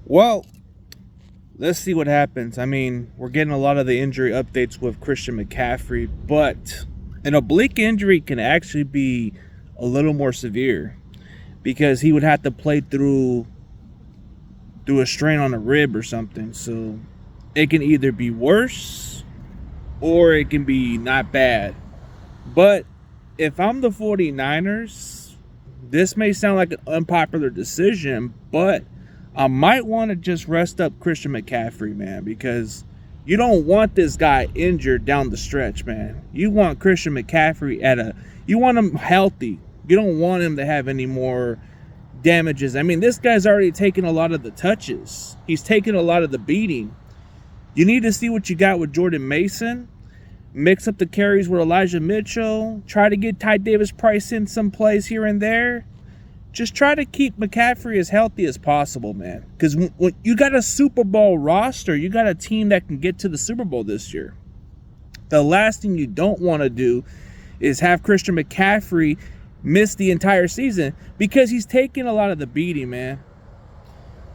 Well, let's see what happens. I mean, we're getting a lot of the injury updates with Christian McCaffrey, but an oblique injury can actually be a little more severe because he would have to play through a strain on a rib or something. So it can either be worse or it can be not bad. But if I'm the 49ers, this may sound like an unpopular decision, but I might want to just rest up Christian McCaffrey, man, because you don't want this guy injured down the stretch, man. You want Christian McCaffrey you want him healthy. You don't want him to have any more damages. I mean, this guy's already taken a lot of the touches. He's taken a lot of the beating. You need to see what you got with Jordan Mason. Mix up the carries with Elijah Mitchell. Try to get Ty Davis-Price in some plays here and there. Just try to keep McCaffrey as healthy as possible, man. Because when you got a Super Bowl roster, you got a team that can get to the Super Bowl this year. The last thing you don't want to do is have Christian McCaffrey miss the entire season because he's taking a lot of the beating, man.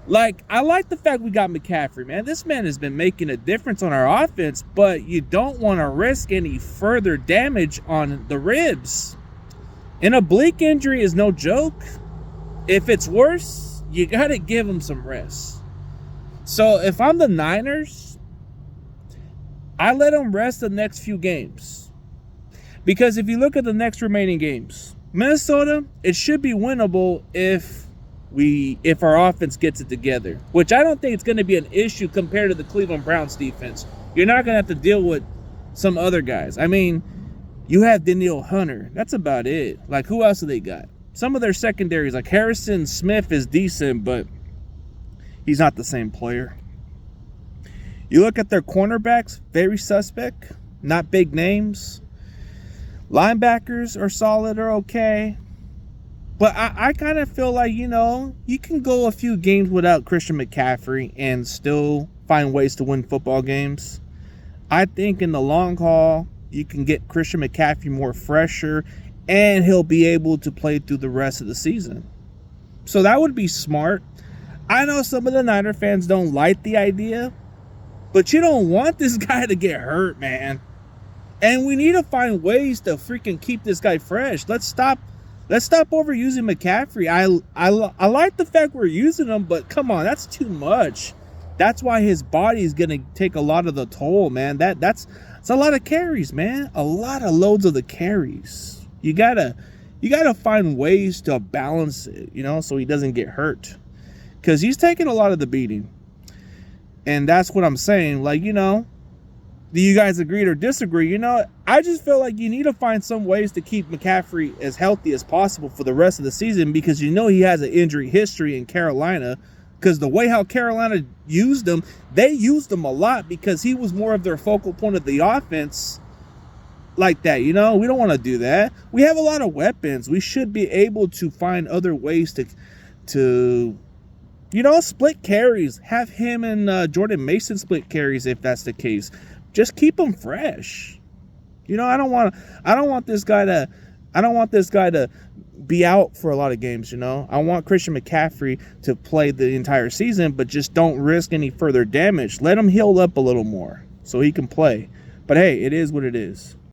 Like, I like the fact we got McCaffrey, man. This man has been making a difference on our offense, but you don't want to risk any further damage on the ribs. An oblique injury is no joke. If it's worse, you got to give him some rest. So if I'm the Niners, I let him rest the next few games. Because if you look at the next remaining games, Minnesota, it should be winnable if our offense gets it together, which I don't think it's going to be an issue compared to the Cleveland Browns defense. You're not going to have to deal with some other guys. I mean, you have Danielle Hunter. That's about it. Like, who else do they got? Some of their secondaries, like Harrison Smith, is decent, but he's not the same player. You look at their cornerbacks, very suspect, not big names. Linebackers are solid or okay. But I kind of feel like, you can go a few games without Christian McCaffrey and still find ways to win football games. I think in the long haul, you can get Christian McCaffrey more fresher, and he'll be able to play through the rest of the season. So that would be smart. I know some of the Niner fans don't like the idea, but you don't want this guy to get hurt, man. And we need to find ways to freaking keep this guy fresh. Let's stop overusing McCaffrey. I like the fact we're using him, but come on, that's too much. That's why his body is going to take a lot of the toll, man. That's a lot of carries, man. A lot of loads of the carries. You gotta find ways to balance it, so he doesn't get hurt. Because he's taking a lot of the beating. And that's what I'm saying. Like, do you guys agree or disagree? I just feel like you need to find some ways to keep McCaffrey as healthy as possible for the rest of the season, because he has an injury history in Carolina. Because the way how Carolina used him, they used him a lot because he was more of their focal point of the offense like that. We don't want to do that. We have a lot of weapons. We should be able to find other ways to split carries. Have him and Jordan Mason split carries if that's the case. Just keep him fresh. I don't want this guy to be out for a lot of games. I want Christian McCaffrey to play the entire season, but just don't risk any further damage. Let him heal up a little more so he can play. But hey, it is what it is.